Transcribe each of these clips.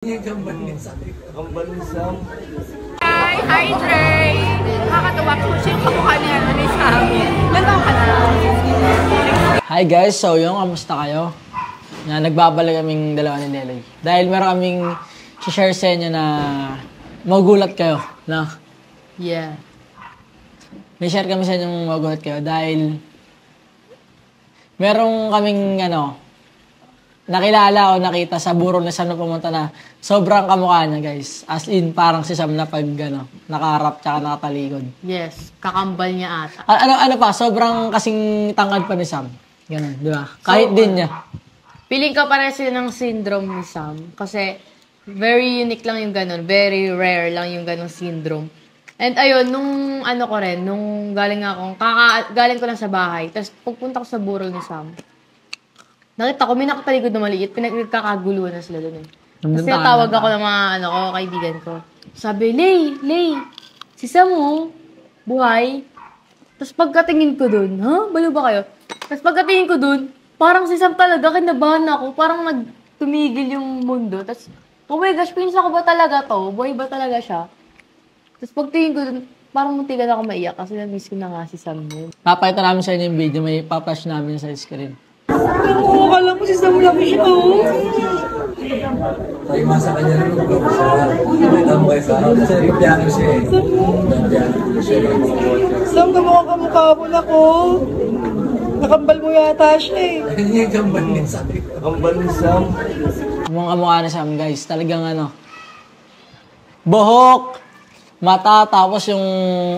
Kambal ni Sam. Hi, Dre! Nakakatawa ko siya yung kamukha niya ni Sam. Ganda ka na. Hi guys, so yung kamusta kayo? Nagbabalik kaming dalawa ni Nelly. Dahil meron kaming share sa inyo na magugulat kayo. No? Yeah. May share kami sa inyo magugulat kayo dahil meron kaming nakilala o nakita sa burol na Sam na pumunta na sobrang kamukha niya, guys. As in, parang si Sam na pag nakaharap tsaka nakatalikod. Yes, kakambal niya ata. Ano pa, sobrang kasing tangkad pa ni Sam. Ganun, di ba? Kahit din niya. Feeling ko parang sila ng syndrome ni Sam. Kasi very unique lang yung ganun. Very rare lang yung ganung syndrome. And ayun, nung galing ko lang sa bahay, tapos pagpunta ko sa burol ni Sam, nakita ko, may nakatalikod na maliit, pinagkakaguluhan na sila doon eh. Kasi tawag ako ng mga kaibigan ko. Sabi, Lay, si Sam buhay. Tapos pagkatingin ko doon, balo ba kayo? Tapos pagkatingin ko doon, parang si Sam talaga, kinabahan ako, parang nagtumigil yung mundo. Tapos, oh my gosh, pinsa ko ba talaga to? Buhay ba talaga siya? Tapos pagtingin ko doon, parang muntigan ako maiyak kasi na-miss ko na nga si Sam yun. Papakita namin sa inyo yung video, may papash namin sa screen. Oo, kala mo si Sam lang siya. Tayo masa kanya rin yung gawin siya. May tambay sa akin. Kasi yung piano siya eh. Sam, kamukha mo na ko. Nakambal mo yata siya eh. Hindi yung kambal ni Sam. Kambal ni Sam. Mga kamukha ni Sam, guys. Talagang buhok, mata, tapos yung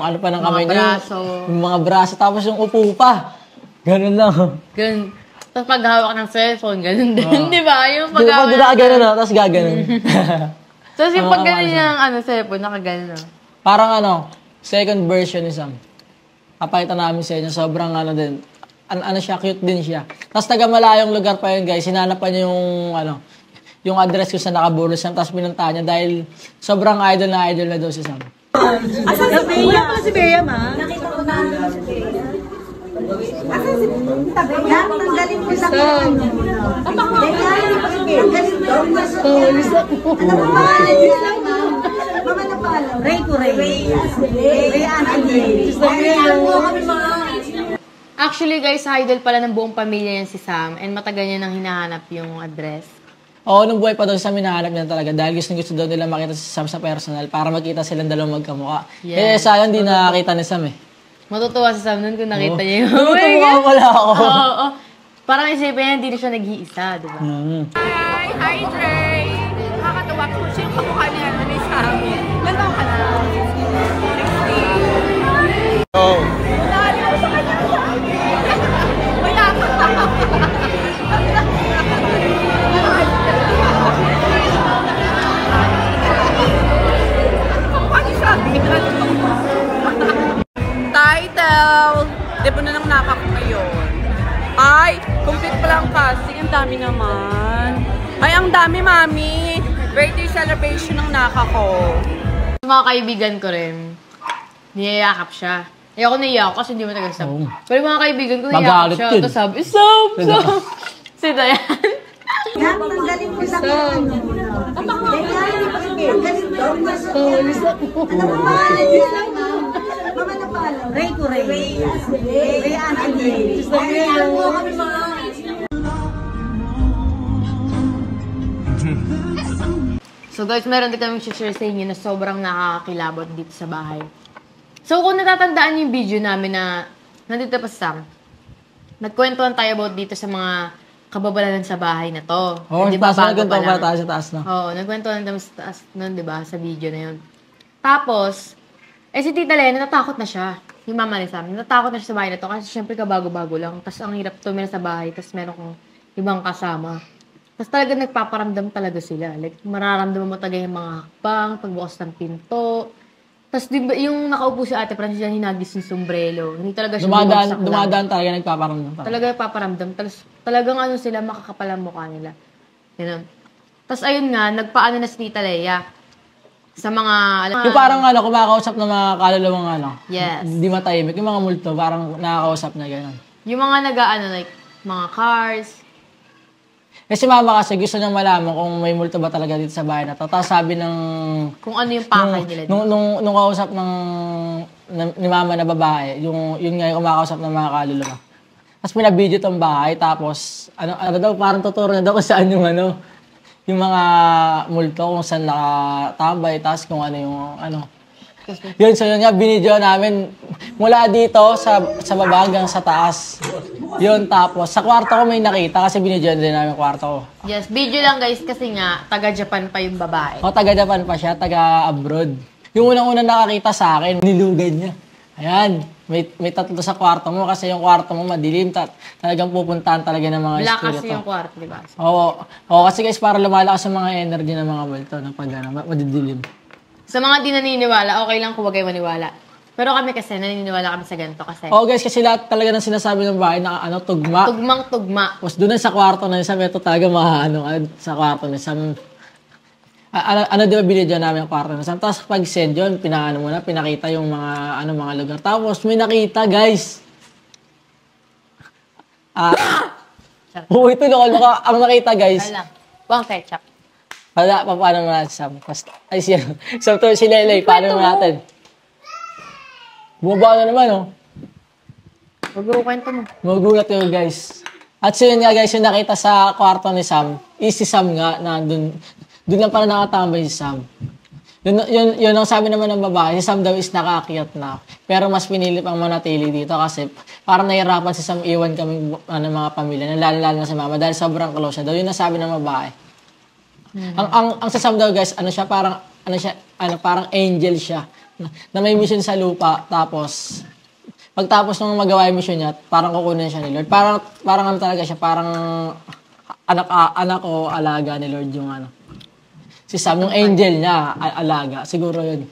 pa ng kamay niya. Yung mga braso, tapos yung upo pa. Ganun lang. Ganun. Tapos paghawak ng cellphone, ganun din, di ba? Yung paghawak Di ba gano'n tapos gaganon. Tapos yung pagganon ng cellphone, nakaganon Parang second version ni Sam. Papakita namin sa inyo, sobrang din. Siya, cute din siya. Tapos taga-malayong lugar pa yun, guys. Hinanapan niya yung address ko sa nakabulo Sam, tapos pinuntahan niya dahil sobrang idol na daw si Sam. Asan si Bea? Asan si Bea, ma? Nakita ko na si Bea. Asan si Bea? Tanggalin mo sa akin. Tanggalin mo. Ano mo ba? Mama na pala. Ray ko, Ray. Actually, guys, idol pala ng buong pamilya yan si Sam and matagal niya nang hinahanap yung address. Oo, nung buhay pa daw si Sam, hinahanap niya talaga dahil gusto daw nila makita si Sam sa personal para makita silang dalawang magkamukha. Yeah. Sayang di nakakita ni Sam eh. Matutuwa si Sam nun kung nakita niya yun. Matutuwa wala ako. Oo. Parang isipin niya, hindi na siya nag-iisa, di ba? Hi, Dre! Nakakatawa ko siya yung kamukha niya ni Sam. Ganda ka na. Oo. Title! Debo na ng naka ko ngayon. Ay, complete pa lang casting. Ang dami naman. Ay, ang dami, mami. Birthday celebration ng naka ko. Mga kaibigan ko rin, niyayakap siya. Ako naiyak kasi hindi mo taga-sab. Pero mga kaibigan ko niyayakap siya. Tapos sabi, Sam! Si Dayan. Tanggalin mo sa akin. Tanggalin mo. Ano mo ba? Mama na pala. Ray ko, Ray. Ray. So guys, meron din kaming share sa inyo na sobrang nakakakilabot dito sa bahay. So kung natatandaan yung video namin na nandito pa sa Sam, nagkwentuhan tayo about dito sa mga kababalanan sa bahay na to. Oo, di ba bago pa lang? Sa taas na. Oo, nagkwentuhan tayo sa taas nun, di ba, sa video na yun. Tapos, si Tita Lea, natatakot na siya. Yung mama ni Sam, natatakot na siya sa bahay na to kasi syempre kabago-bago lang. Tapos ang hirap tumira sa bahay, tapos meron kong ibang kasama. Tapos talaga nagpaparamdam talaga sila. Like, mararamdaman mo talaga yung mga hakbang, pagbukas ng pinto. Tapos yung nakaupo si Ate Francis yan, hinagis yung sombrero. Hindi talaga siya bumagsak lang. Dumadaan talaga, nagpaparamdam. Talaga nagpaparamdam. Talagang sila, makakapal ang mukha nila. Ganun. Tapos ayun nga, nagpaano na si Tita Lea. Sa mga... Yung parang kumakausap ng mga kalulawang Yes. Hindi matahimik. Yung mga multo, parang nakakausap na gano'n. Yung mga like, mga cars. Kasi mama kasi gusto niya malaman kung may multo ba talaga dito sa bahay na to. Tapos sabi ng... Kung ano yung pakay nila dito. Nung kausap ni mama na babae, yun nga yung kumakausap ng mga kaluluwa. Tapos pinabidyo tong bahay, tapos ano daw, parang tuturo na daw kung saan yung yung mga multo, kung saan nakatambay, tapos kung ano yung Yun, so yun nga, binidyo namin mula dito sa baba hanggang sa taas. Yun, tapos sa kwarto ko may nakita kasi binidyo din namin kwarto ko. Yes, video lang guys kasi nga, taga-Japan pa yung babae. O, taga-Japan pa siya, taga-abroad. Yung unang-unang nakakita sa akin, nilugad niya. Ayan, may tatlo sa kwarto mo kasi yung kwarto mo madilim. Talagang pupuntahan talaga ng mga Black espiritu. kasi yung kwarto, di ba? Oo, kasi guys, para lumalakas yung mga energy ng mga multo na pag madidilim. Sa mga di naniniwala, okay lang kung wag kayo maniwala. Pero kami kasi, naniniwala kami sa ganito kasi. Oo guys, kasi lahat talaga ng sinasabi ng bahay na tugma. Tugmang-tugma. Tapos doon sa kwarto na isa, ito talaga sa kwarto na isa. Di ba binidyo namin ang kwarto na isa. Tapos pag send yun, pinakita yung mga lugar. Tapos may nakita guys. Ito loko. Ang nakita guys. Wala. Buwang ketchup. Wala, paano mo natin, Sam? Ay, siya. Sam, to, si Lelay, paano mo natin? Bumaba na naman, oh. Mag-ukwento mo. Magulat yun, guys. At so yun nga, guys, yung nakita sa kwarto ni Sam, si Sam nga, na doon lang pala nakatambay si Sam. Yun ang sabi naman ng babae, si Sam daw is nakaakyat na. Pero mas pinili pang manatili dito kasi parang nahirapan si Sam iwan kami mga pamilya, lalo na si mama, dahil sobrang close siya daw. Yun ang sabi ng babae. Ang sa Sam daw guys, parang angel siya na may mission sa lupa, tapos pagtapos ng magawa yung mission niya, parang kukunin siya ni Lord. Parang talaga siya, parang anak o alaga ni Lord yung si Sam, yung angel niya, alaga, siguro yun.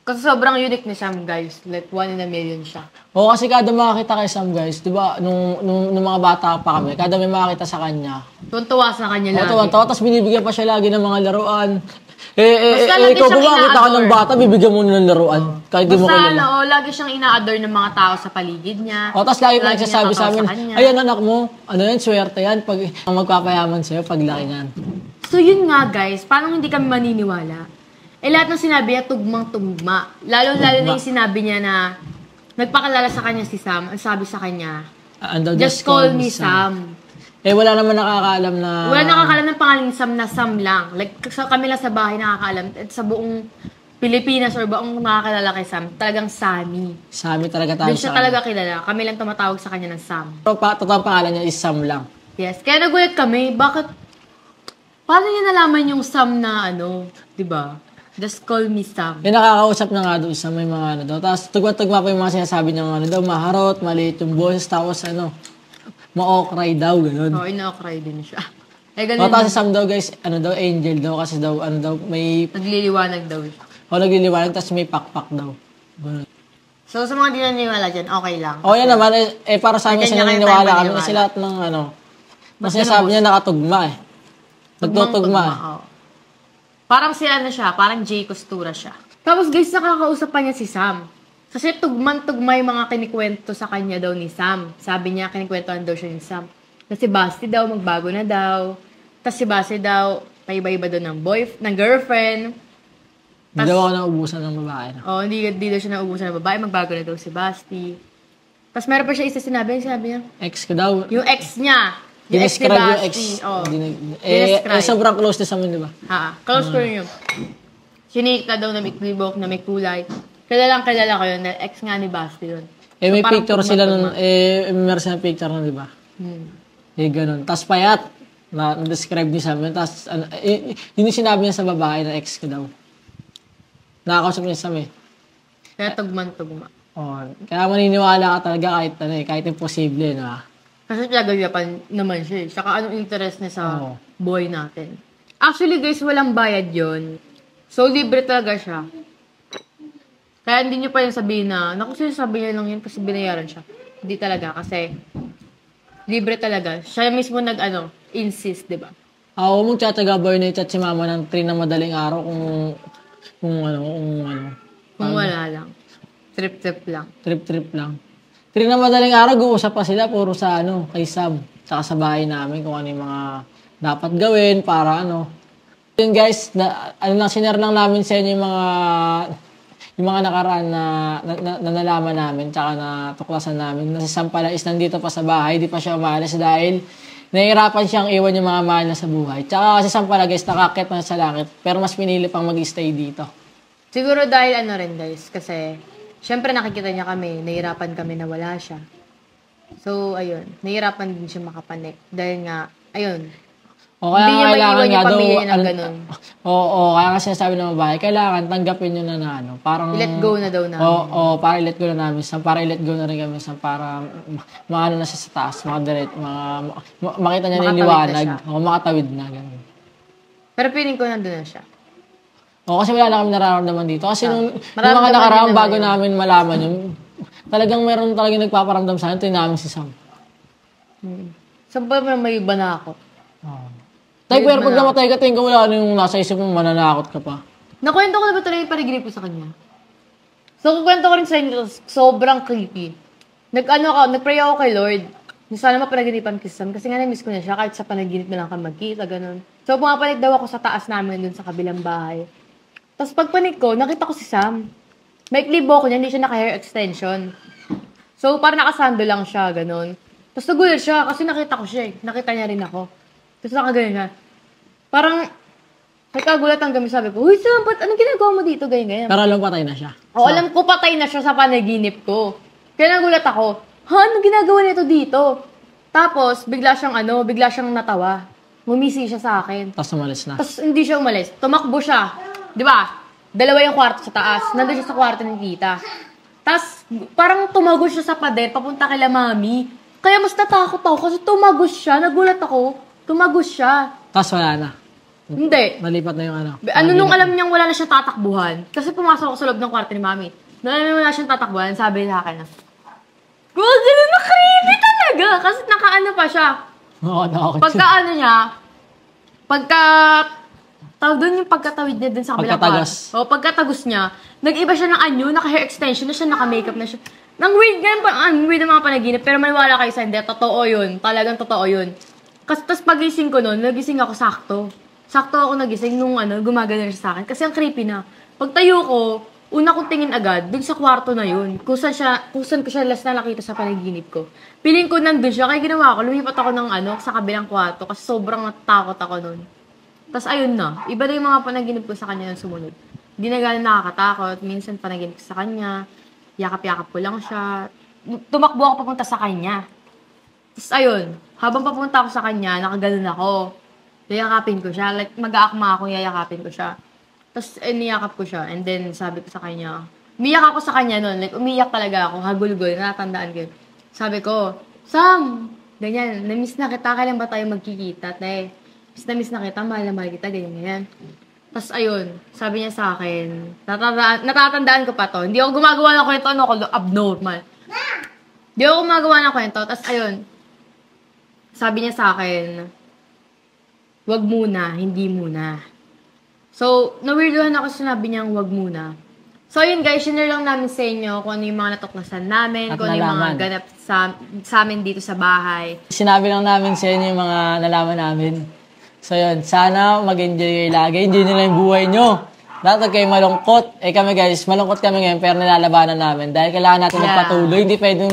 Kasi sobrang unique ni Sam, guys. Like, 1 in a million siya. Oo, kasi kada makakita kay Sam, guys, di ba, nung mga bata pa kami, kada may makakita sa kanya, Tuntuwa sa kanya lagi. tawa, tapos binibigyan pa siya lagi ng mga laruan. Basta lagi Ikaw siyang ba makakita ka ng ina-adore. bata, bibigyan mo ng laruan. Kahit di mo Basta kilala. lagi siyang ina-adore ng mga tao sa paligid niya. O, tapos lagi pa Lagi nagsasabi niya sa amin, totoo sa kanya. ayan anak mo, yan, swerte yan, pag magpapayaman sa'yo, pag laki niyan. So yun nga guys, paano hindi kami maniniwala? Lahat ng sinabi niya, tugmang-tugma. Lalo na yung sinabi niya na nagpakilala sa kanya si Sam. Ang sabi sa kanya, just call me Sam. Wala naman nakakaalam na... Wala nakakaalam ng pangalan ni Sam na Sam lang. Like, kami lang sa bahay nakakaalam. At sa buong Pilipinas or buong nakakilala kay Sam, talagang Sammy. Sammy talaga tayo Doon siya talaga kilala. Kami lang tumatawag sa kanya ng Sam. Totoong pangalan niya is Sam lang. Yes. Kaya nagulat kami, bakit... Paano niya nalaman yung Sam na di ba? Just call me Sam. Nakakausap na nga doon sa may mga daw. Tapos tugma-tugma pa yung mga sinasabi niya daw, maharot, maliit yung boses, tapos ma-okray daw, gano'n. Oo, ina-okray din siya. Ganun. Tapos si Sam daw guys, angel daw, kasi daw, may... Nagliliwanag daw siya. Nagliliwanag, tapos may pakpak daw. Ganun. So, sa mga di naniniwala dyan, okay lang. Oo, yan naman, para sa amin, Ganyan kayo sinaniniwala tayo kami, maniwala. kasi lahat ng mas sinasabi niya nakatugma Nagtutugma. Oo. Parang siya, parang Jay Costura siya. Tapos guys, nakakausap pa niya si Sam. Kasi tugman-tugma yung mga kinikwento sa kanya daw ni Sam. Sabi niya, kinikwentohan daw siya ni Sam. Kasi Basti daw, magbago na daw. Tapos si Basti daw, paiba-iba daw ng girlfriend. Hindi daw ako naubusan ng babae. Oo, hindi daw siya naubusan ng babae. Magbago na daw si Basti. Tapos meron pa siya isa sinabi niya. Ex ko daw. Yung ex niya. Yung ex ni Dinescribe yung ex. Basti. Oo. Dinescribe. Sobrang close na sa amin, di ba? Close ko rin yun. Sinika daw na may klibok, na may kulay. Kilala ko yun, na ex nga ni Basti yun. May Parang picture sila nun, tugma-tugma. meron silang picture nun, di ba? Ganun. Tapos payat, na-describe niya sa amin. Tapos, yun yung sinabi niya sa babae na ex ko daw. Nakakausap niya sa amin. Kaya tugman-tugma. Kaya maniniwala ka talaga kahit imposible, no? Kasi pinagagapan naman siya. Saka anong interest niya sa boy natin. Actually guys, walang bayad yon. So, libre talaga siya. Kaya hindi nyo pa yung sabihin na, naku, sinasabi niya lang yun kasi binayaran siya. Hindi talaga, kasi libre talaga. Siya mismo insist, di ba? Ako mong tiyataga boy na i-chat si mama ng 3 na madaling araw kung Wala lang. Trip-trip lang. Trip-trip lang. 3 na madaling araw, guusap pa sila, puro sa kay Sam. tsaka sa bahay namin kung ano yung mga dapat gawin para ano. Yun guys, sinare lang namin sa inyo yung mga nakaraan na nalaman namin tsaka natuklasan namin. Na si Sam pala is nandito pa sa bahay, di pa siya umalis dahil nahihirapan siyang iwan yung mga mahal na sa buhay. Tsaka si Sam pala guys, nakakit na sa langit pero mas pinili pang mag-stay dito. Siguro dahil ano rin guys, kasi syempre nakikita niya kami, nahihirapan kami na wala siya. So, ayun, nahihirapan din siya makapanik. Dahil nga, ayun, O kaya hindi niya kailangan maiwan yung nga daw, pamilya niya ng ganun. Oo, kaya kasi sinasabi ng babae, kailangan tanggapin nyo na ano, parang... Let go na daw namin. Oo, para i-let go na namin, para i-let go na rin kami, para maano na siya sa taas, makita niya Makatawid niliwanag, na siya. o makatawid na, gano'n. Pero feeling ko nandun na siya. Oo, kasi wala na kami nararamdaman dito. Kasi nung mga Mararamdaman nakaraang din bago naman namin malaman yun, talagang meron talagang nagpaparamdam sa akin, ito namin si Sam. Saan pa may iba na ako? Tay, pero pag namatay ka, tingin ko wala yung nasa isip mo, mananakot ka pa. Nakwento ko na ba talaga yung panaginip ko sa kanya? So, kukwento ko rin sa inyo, sobrang creepy. Nag-pray ako kay Lord. Sana mapanaginipan ko si Sam kasi nga na-miss ko na siya kahit sa panaginip na lang kami magkita, ganun. So, pumapanik daw ako sa taas namin dun sa kabilang bahay. Tapos pagpanik ko, nakita ko si Sam. May klibo ko niya, hindi siya naka-hair extension. So, parang nakasando lang siya, ganun. Tapos nagulat siya kasi nakita ko siya eh. Nakita niya rin ako. Tapos nakaganon siya. Parang, nagkagulatan kami, sabi ko, "Uy, Sam, anong ginagawa mo dito?" Ganyan. Pero alam patay na siya. O, alam ko patay na siya sa panaginip ko. Kaya nagulat ako, anong ginagawa nito dito? Tapos, bigla siyang natawa. Ngumisi siya sa akin. Tapos umalis na. Tapos hindi siya umalis. Tumakbo siya. Di ba? Dalawa yung kwarto sa taas. Nandun siya sa kwarto ng tita. Tapos, parang tumagos siya sa pader, papunta kay mami. Kaya mas natakot ako kasi tumagos siya. Nagulat ako. Tumagos siya. Tapos wala na. Hindi. Nalipat na yung ano. Nung alam niyang wala na siya tatakbuhan, kasi pumasok ako sa loob ng kwarto ni mami. Nung alam niyang wala siyang tatakbuhan, sabi sa akin na, "God, ganun na creepy talaga." Kasi nakaano pa siya. Oo, nakakot Tawag doon yung pagkatawid niya dun sa kabilang Pagkatagos. kwarto. O, pagkatagos niya, nag-iba siya ng anyo, naka-hair extension na siya, naka-makeup na siya. Nang weird ganun, ang weird ng mga panaginip, pero maniwala kayo sa hindi, totoo yun. Talagang totoo yun. Kasi tas pagising ko noon, nagising ako sakto. Sakto ako nagising nung gumagana siya sa akin. Kasi ang creepy na. Pagtayo ko, una kong tingin agad, dun sa kwarto na yun. Kung saan ko siya last na nakita sa panaginip ko. Piling ko nandun siya, kaya ginawa ko, lumipat ako ng sa kabilang kwarto kasi sobrang natakot ako noon. Tapos ayun na, iba na yung mga panaginip ko sa kanya yung sumunod. Hindi na gano'n nakakatakot, minsan panaginip ko sa kanya, yakap-yakap ko lang siya. Tumakbo ako papunta sa kanya. Tapos ayun, habang papunta ako sa kanya, nakaganon ako. Yayakapin ko siya. Like, mag-aakma ako, yayakapin ko siya. Tapos, niyakap ko siya. And then, sabi ko sa kanya, umiyak ako sa kanya noon. Like, umiyak talaga ako. Hagulgol. Natandaan ko yun. Sabi ko, "Sam, ganyan, na-miss na kita. Kailan ba tayo magkikita, te? Miss na kita. Mahal na mahal kita. Ganyan. Tapos, ayun. Sabi niya sa akin, natatandaan ko pa to. Hindi ako gumagawa ng kwento. Ano ako? Abnormal. Hindi ako gumagawa ng kwento. Tapos, ayun. Sabi niya sa akin, "Wag muna, hindi muna." So, na-weirdohan ako sinabi niyang wag muna. So, yun guys, share lang namin sa inyo kung ano yung mga natuklasan namin, At kung ano yung mga nalaman. ganap sa amin dito sa bahay. Sinabi lang namin sa inyo yung mga nalaman namin. So yun, sana mag-enjoy kayo lagi. Enjoy nyo lang yung buhay nyo. Dapat kayo malungkot. Kami guys, malungkot kami ngayon pero nilalabanan namin. Dahil kailangan natin magpatuloy. Hindi pwedeng,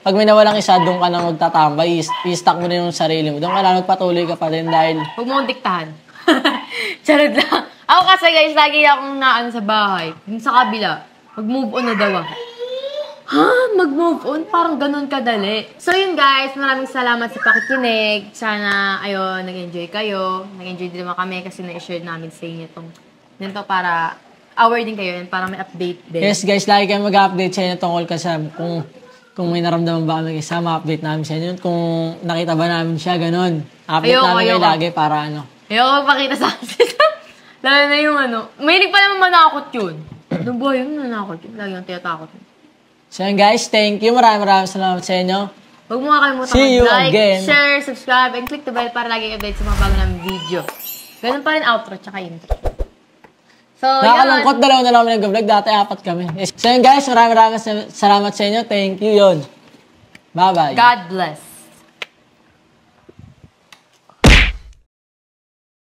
pag may nawalang isa, doon ka nang magtatambay. I-stack mo na yung sarili mo. Doon ka lang magpatuloy ka pa din dahil... Huwag mo diktahan. Charot lang. Ako kasi guys, lagi akong naan sa bahay. Dun sa kabila, mag-move on na daw ako. Ha? Mag-move on? Parang ganun kadali. So yun guys, maraming salamat sa pakikinig. Sana, ayun, nag-enjoy kayo. Nag-enjoy din naman kami kasi na-share namin sa inyo itong nito para aware din kayo and para may update din. Yes guys, lagi kayo mag-update sa inyo tungkol kasi kung may naramdaman ba kami isa, ma-update namin sa inyo. Kung nakita ba namin siya, ganun. Update namin kayo lagi para ano. Ayoko magpakita sa akin. Lalo na yung mahilig pa naman manakot yun. Ano ba yun? Nanakot yun. Lagi yung tinatakot yun. So yun guys, thank you. Maraming salamat sa inyo. Huwag mo nga kalimutan mag-like, share, subscribe, and click the bell para lagi update sa mga bago namin video. Ganun pa rin outro tsaka intro. So, nakakalungkot, dalawa na lang kami nag-vlog. Dati 4 kami. So yun guys, maraming salamat sa inyo. Thank you yun. Bye-bye. God bless.